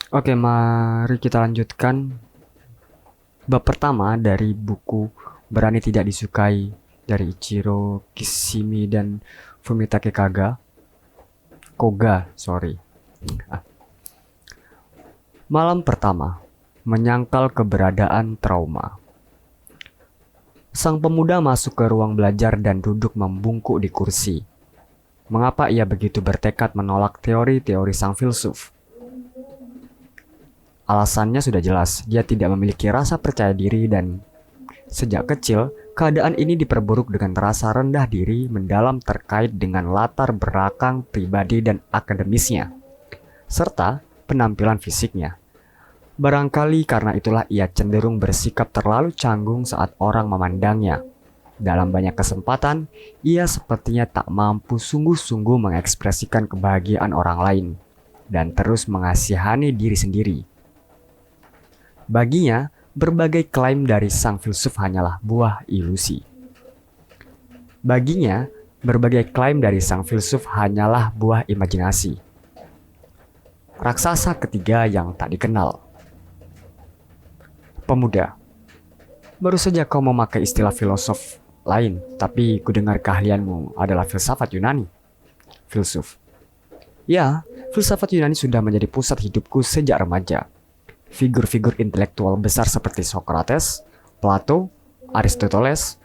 Oke, mari kita lanjutkan bab pertama dari buku Berani Tidak Disukai dari Ichiro Kishimi dan Fumitake Koga, sorry. Malam pertama, menyangkal keberadaan trauma. Sang pemuda masuk ke ruang belajar dan duduk membungkuk di kursi. Mengapa ia begitu bertekad menolak teori-teori sang filsuf? Alasannya sudah jelas, dia tidak memiliki rasa percaya diri dan sejak kecil, keadaan ini diperburuk dengan rasa rendah diri mendalam terkait dengan latar belakang pribadi dan akademisnya, serta penampilan fisiknya. Barangkali karena itulah ia cenderung bersikap terlalu canggung saat orang memandangnya. Dalam banyak kesempatan, ia sepertinya tak mampu sungguh-sungguh mengekspresikan kebahagiaan orang lain dan terus mengasihani diri sendiri. Baginya, berbagai klaim dari sang filsuf hanyalah buah ilusi. Baginya, berbagai klaim dari sang filsuf hanyalah buah imajinasi. Raksasa ketiga yang tak dikenal. Pemuda, baru saja kau memakai istilah filosof lain, tapi kudengar keahlianmu adalah filsafat Yunani. Filsuf, ya, filsafat Yunani sudah menjadi pusat hidupku sejak remaja. Figur-figur intelektual besar seperti Socrates, Plato, Aristoteles,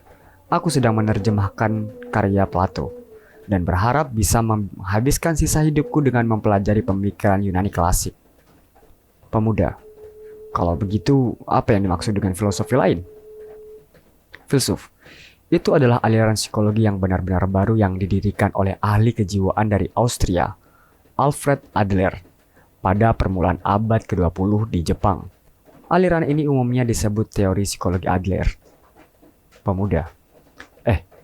aku sedang menerjemahkan karya Plato dan berharap bisa menghabiskan sisa hidupku dengan mempelajari pemikiran Yunani klasik. Pemuda, kalau begitu, apa yang dimaksud dengan filosofi lain? Filsuf, itu adalah aliran psikologi yang benar-benar baru yang didirikan oleh ahli kejiwaan dari Austria, Alfred Adler, pada permulaan abad ke-20 di Jepang. Aliran ini umumnya disebut teori psikologi Adler. Pemuda,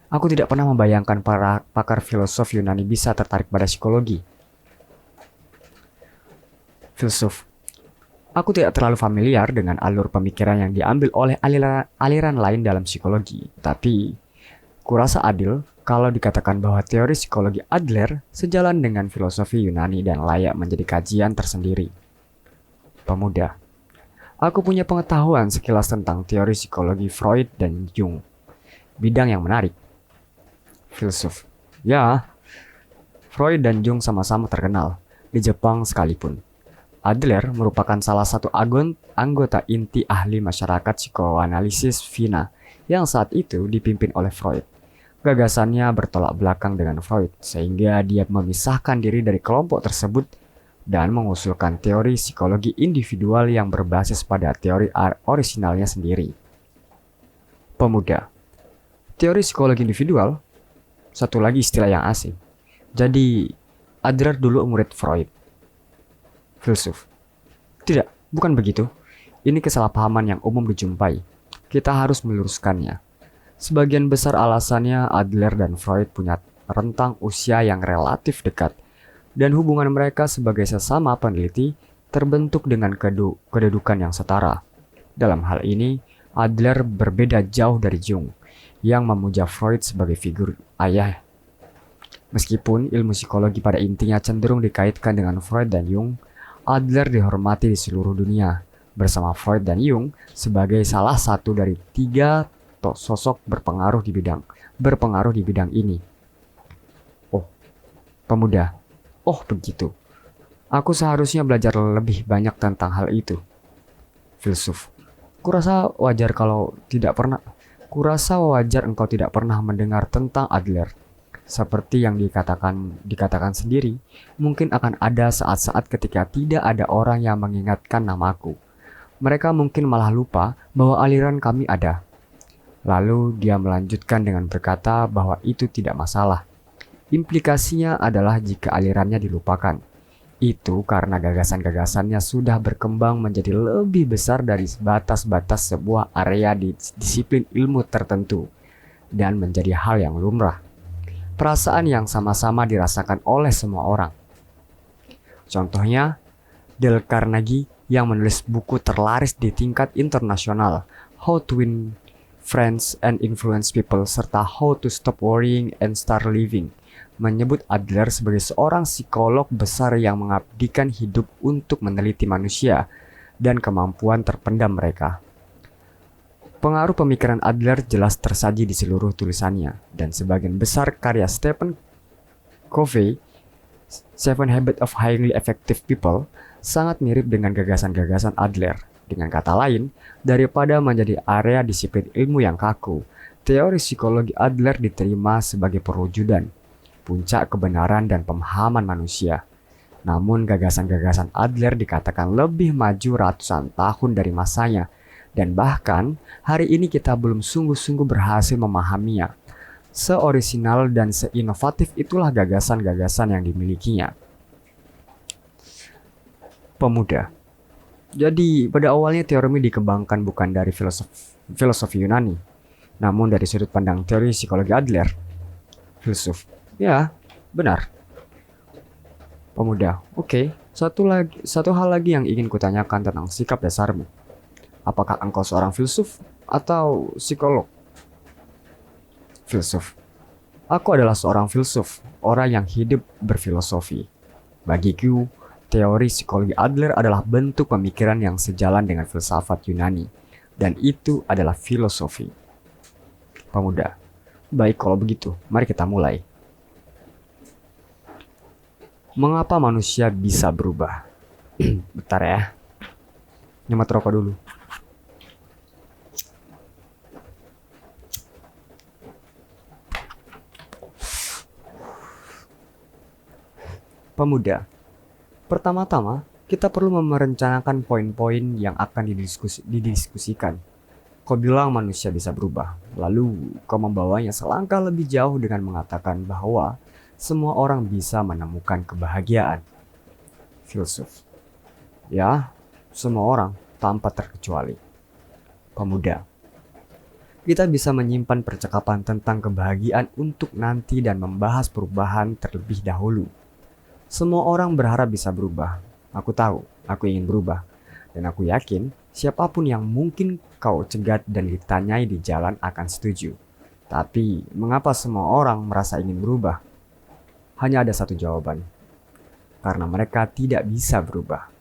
aku tidak pernah membayangkan para pakar filosof Yunani bisa tertarik pada psikologi. Filsuf, aku tidak terlalu familiar dengan alur pemikiran yang diambil oleh aliran lain dalam psikologi, tapi kurasa adil kalau dikatakan bahwa teori psikologi Adler sejalan dengan filosofi Yunani dan layak menjadi kajian tersendiri. Pemuda, aku punya pengetahuan sekilas tentang teori psikologi Freud dan Jung, bidang yang menarik. Filsuf, ya, Freud dan Jung sama-sama terkenal, di Jepang sekalipun. Adler merupakan salah satu anggota inti ahli masyarakat psikoanalisis Vina yang saat itu dipimpin oleh Freud. Gagasannya bertolak belakang dengan Freud, sehingga dia memisahkan diri dari kelompok tersebut dan mengusulkan teori psikologi individual yang berbasis pada teori orisinalnya sendiri. Pemuda, teori psikologi individual, satu lagi istilah yang asing. Jadi, Adler dulu murid Freud. Filsuf, tidak, bukan begitu. Ini kesalahpahaman yang umum dijumpai. Kita harus meluruskannya. Sebagian besar alasannya Adler dan Freud punya rentang usia yang relatif dekat, dan hubungan mereka sebagai sesama peneliti terbentuk dengan kedudukan yang setara. Dalam hal ini, Adler berbeda jauh dari Jung, yang memuja Freud sebagai figur ayah. Meskipun ilmu psikologi pada intinya cenderung dikaitkan dengan Freud dan Jung, Adler dihormati di seluruh dunia, bersama Freud dan Jung sebagai salah satu dari tiga sosok berpengaruh di bidang ini. Oh, pemuda. Oh, begitu. Aku seharusnya belajar lebih banyak tentang hal itu. Filsuf. Kurasa wajar engkau tidak pernah mendengar tentang Adler. Seperti yang dikatakan sendiri, mungkin akan ada saat-saat ketika tidak ada orang yang mengingatkan namaku. Mereka mungkin malah lupa bahwa aliran kami ada. Lalu dia melanjutkan dengan berkata bahwa itu tidak masalah. Implikasinya adalah jika alirannya dilupakan. Itu karena gagasan-gagasannya sudah berkembang menjadi lebih besar dari batas-batas sebuah area di disiplin ilmu tertentu dan menjadi hal yang lumrah. Perasaan yang sama-sama dirasakan oleh semua orang. Contohnya, Dale Carnegie yang menulis buku terlaris di tingkat internasional, How to Win Friends and Influence People, serta How to Stop Worrying and Start Living, menyebut Adler sebagai seorang psikolog besar yang mengabdikan hidup untuk meneliti manusia dan kemampuan terpendam mereka. Pengaruh pemikiran Adler jelas tersaji di seluruh tulisannya, dan sebagian besar karya Stephen Covey, Seven Habits of Highly Effective People, sangat mirip dengan gagasan-gagasan Adler. Dengan kata lain, daripada menjadi area disiplin ilmu yang kaku, teori psikologi Adler diterima sebagai perwujudan, puncak kebenaran dan pemahaman manusia. Namun gagasan-gagasan Adler dikatakan lebih maju ratusan tahun dari masanya, dan bahkan hari ini kita belum sungguh-sungguh berhasil memahaminya. Seorisinal dan seinovatif itulah gagasan-gagasan yang dimilikinya. Pemuda. Jadi pada awalnya teori dikembangkan bukan dari filosofi Yunani, namun dari sudut pandang teori psikologi Adler. Filsuf. Ya, benar. Pemuda. Oke, satu hal lagi yang ingin kutanyakan tentang sikap dasarmu. Apakah engkau seorang filsuf atau psikolog? Filsuf. Aku adalah seorang filsuf, orang yang hidup berfilosofi. Bagiku, teori psikologi Adler adalah bentuk pemikiran yang sejalan dengan filsafat Yunani, dan itu adalah filosofi. Pemuda. Baik kalau begitu, mari kita mulai. Mengapa manusia bisa berubah? Bentar ya. Nyemat rokok dulu. Pemuda. Pertama-tama, kita perlu merencanakan poin-poin yang akan didiskusikan. Kau bilang manusia bisa berubah, lalu kau membawanya selangkah lebih jauh dengan mengatakan bahwa semua orang bisa menemukan kebahagiaan. Filsuf. Ya, semua orang tanpa terkecuali. Pemuda. Kita bisa menyimpan percakapan tentang kebahagiaan untuk nanti dan membahas perubahan terlebih dahulu. Semua orang berharap bisa berubah. Aku tahu, aku ingin berubah. Dan aku yakin siapapun yang mungkin kau cegat dan ditanyai di jalan akan setuju. Tapi, mengapa semua orang merasa ingin berubah? Hanya ada satu jawaban. Karena mereka tidak bisa berubah.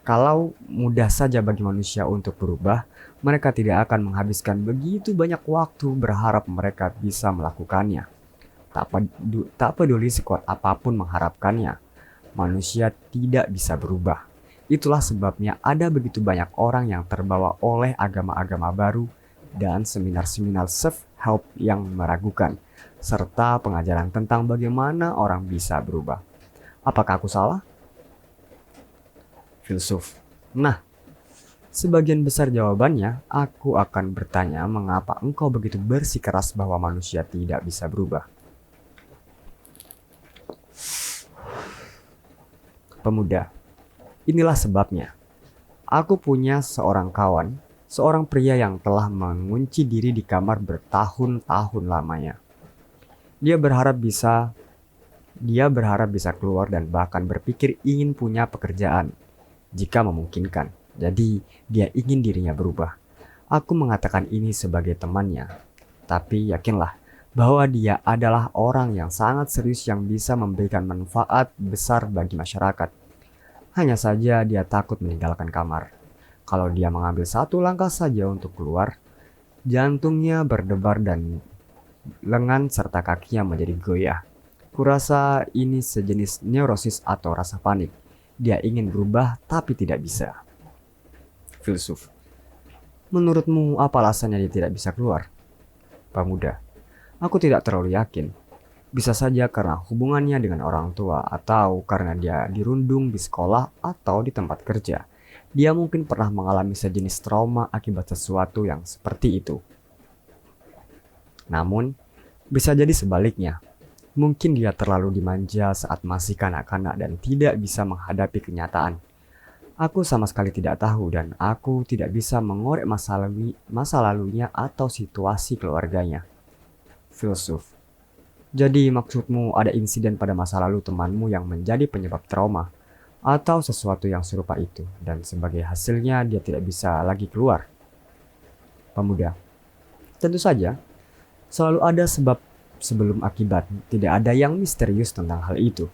Kalau mudah saja bagi manusia untuk berubah, mereka tidak akan menghabiskan begitu banyak waktu berharap mereka bisa melakukannya. Tak peduli sekuat apapun mengharapkannya, manusia tidak bisa berubah. Itulah sebabnya ada begitu banyak orang yang terbawa oleh agama-agama baru dan seminar-seminar self-help yang meragukan, serta pengajaran tentang bagaimana orang bisa berubah. Apakah aku salah? Filsuf. Nah, sebagian besar jawabannya, aku akan bertanya mengapa engkau begitu bersikeras bahwa manusia tidak bisa berubah. Pemuda. Inilah sebabnya. Aku punya seorang kawan, seorang pria yang telah mengunci diri di kamar bertahun-tahun lamanya. Dia berharap bisa keluar dan bahkan berpikir ingin punya pekerjaan jika memungkinkan. Jadi, dia ingin dirinya berubah. Aku mengatakan ini sebagai temannya. Tapi yakinlah bahwa dia adalah orang yang sangat serius yang bisa memberikan manfaat besar bagi masyarakat. Hanya saja dia takut meninggalkan kamar. Kalau dia mengambil satu langkah saja untuk keluar, jantungnya berdebar dan lengan serta kakinya menjadi goyah. Kurasa ini sejenis neurosis atau rasa panik. Dia ingin berubah tapi tidak bisa. Filsuf. Menurutmu apa alasannya dia tidak bisa keluar? Pemuda. Aku tidak terlalu yakin. Bisa saja karena hubungannya dengan orang tua atau karena dia dirundung di sekolah atau di tempat kerja. Dia mungkin pernah mengalami sejenis trauma akibat sesuatu yang seperti itu. Namun, bisa jadi sebaliknya. Mungkin dia terlalu dimanja saat masih kanak-kanak dan tidak bisa menghadapi kenyataan. Aku sama sekali tidak tahu dan aku tidak bisa mengorek masa lalunya atau situasi keluarganya. Filsuf. Jadi maksudmu ada insiden pada masa lalu temanmu yang menjadi penyebab trauma atau sesuatu yang serupa itu dan sebagai hasilnya dia tidak bisa lagi keluar? Pemuda. Tentu saja, selalu ada sebab sebelum akibat. Tidak ada yang misterius tentang hal itu.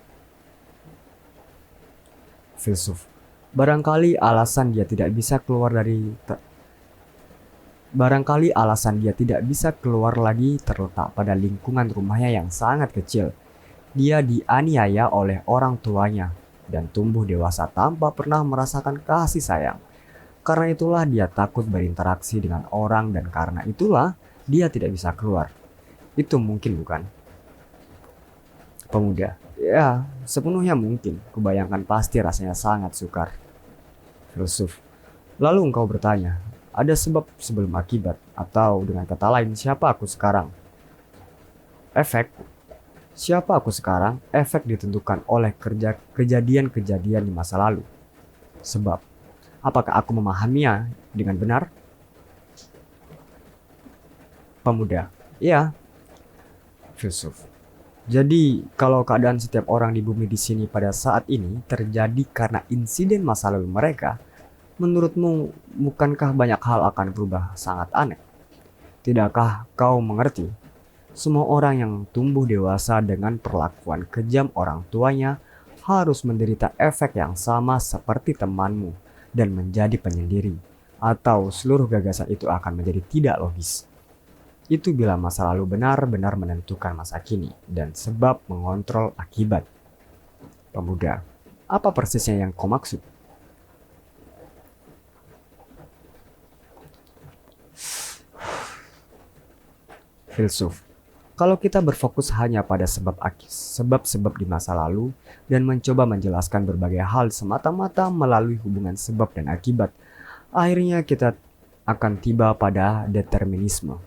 Filsuf. Barangkali alasan dia tidak bisa keluar lagi terletak pada lingkungan rumahnya yang sangat kecil. Dia dianiaya oleh orang tuanya dan tumbuh dewasa tanpa pernah merasakan kasih sayang. Karena itulah dia takut berinteraksi dengan orang dan karena itulah dia tidak bisa keluar. Itu mungkin bukan? Pemuda. Ya, sepenuhnya mungkin. Kubayangkan pasti rasanya sangat sukar. Filsuf. Lalu engkau bertanya, ada sebab sebelum akibat? Atau dengan kata lain, siapa aku sekarang? Efek. Siapa aku sekarang? Efek ditentukan oleh kejadian-kejadian di masa lalu. Sebab, apakah aku memahaminya dengan benar? Pemuda. Ya. Filsuf. Jadi, kalau keadaan setiap orang di bumi di sini pada saat ini terjadi karena insiden masa lalu mereka, menurutmu bukankah banyak hal akan berubah sangat aneh? Tidakkah kau mengerti? Semua orang yang tumbuh dewasa dengan perlakuan kejam orang tuanya harus menderita efek yang sama seperti temanmu dan menjadi penyendiri, atau seluruh gagasan itu akan menjadi tidak logis. Itu bila masa lalu benar-benar menentukan masa kini dan sebab mengontrol akibat. Pemuda, apa persisnya yang kau maksud? Filsuf. Kalau kita berfokus hanya pada sebab-sebab di masa lalu dan mencoba menjelaskan berbagai hal semata-mata melalui hubungan sebab dan akibat, akhirnya kita akan tiba pada determinisme.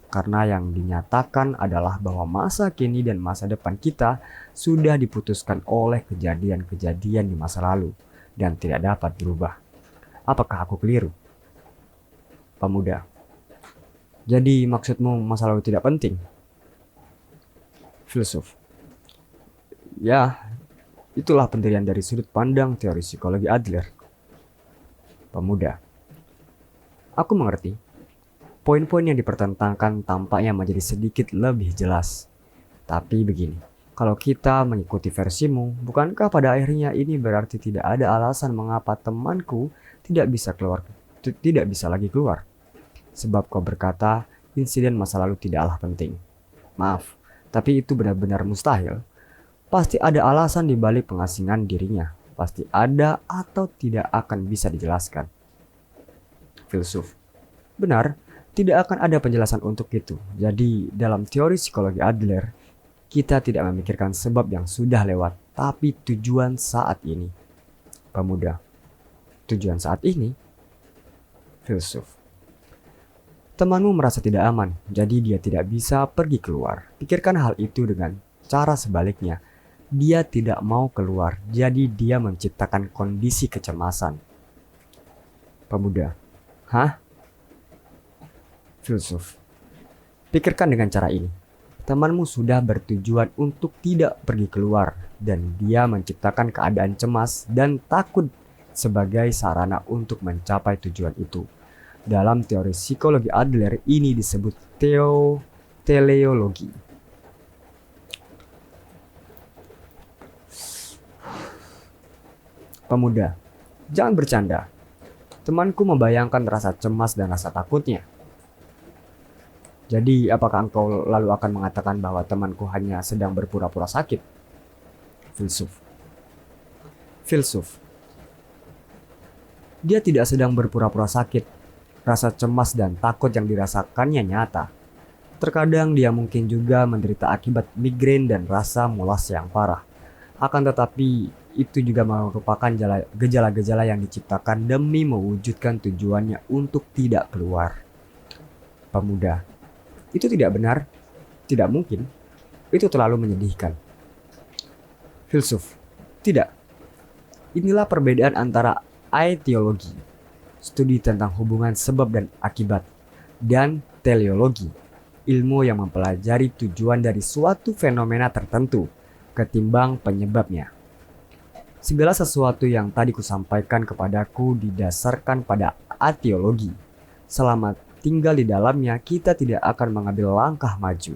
Karena yang dinyatakan adalah bahwa masa kini dan masa depan kita sudah diputuskan oleh kejadian-kejadian di masa lalu dan tidak dapat berubah. Apakah aku keliru? Pemuda. Jadi maksudmu masa lalu tidak penting? Filsuf. Ya, itulah pendirian dari sudut pandang teori psikologi Adler. Pemuda. Aku mengerti. Poin-poin yang dipertentangkan tampaknya menjadi sedikit lebih jelas. Tapi begini, kalau kita mengikuti versimu, bukankah pada akhirnya ini berarti tidak ada alasan mengapa temanku tidak bisa lagi keluar? Sebab kau berkata insiden masa lalu tidaklah penting. Maaf, tapi itu benar-benar mustahil. Pasti ada alasan di balik pengasingan dirinya. Pasti ada atau tidak akan bisa dijelaskan. Filsuf. Benar, tidak akan ada penjelasan untuk itu. Jadi dalam teori psikologi Adler, kita tidak memikirkan sebab yang sudah lewat, tapi tujuan saat ini. Pemuda. Tujuan saat ini? Filsuf. Temanmu merasa tidak aman, jadi dia tidak bisa pergi keluar. Pikirkan hal itu dengan cara sebaliknya. Dia tidak mau keluar, jadi dia menciptakan kondisi kecemasan. Pemuda. Hah? Filsuf. Pikirkan dengan cara ini. Temanmu sudah bertujuan untuk tidak pergi keluar, dan dia menciptakan keadaan cemas dan takut sebagai sarana untuk mencapai tujuan itu. Dalam teori psikologi Adler ini disebut teleologi. Pemuda, jangan bercanda. Temanku membayangkan rasa cemas dan rasa takutnya. Jadi apakah engkau lalu akan mengatakan bahwa temanku hanya sedang berpura-pura sakit? Filsuf. Dia tidak sedang berpura-pura sakit. Rasa cemas dan takut yang dirasakannya nyata. Terkadang dia mungkin juga menderita akibat migrain dan rasa mulas yang parah. Akan tetapi itu juga merupakan gejala-gejala yang diciptakan demi mewujudkan tujuannya untuk tidak keluar. Pemuda. Itu tidak benar. Tidak mungkin. Itu terlalu menyedihkan. Filsuf. Tidak. Inilah perbedaan antara etiologi, studi tentang hubungan sebab dan akibat, dan teleologi, ilmu yang mempelajari tujuan dari suatu fenomena tertentu ketimbang penyebabnya. Segala sesuatu yang tadi kusampaikan kepadaku didasarkan pada etiologi. Selama tinggal di dalamnya, kita tidak akan mengambil langkah maju.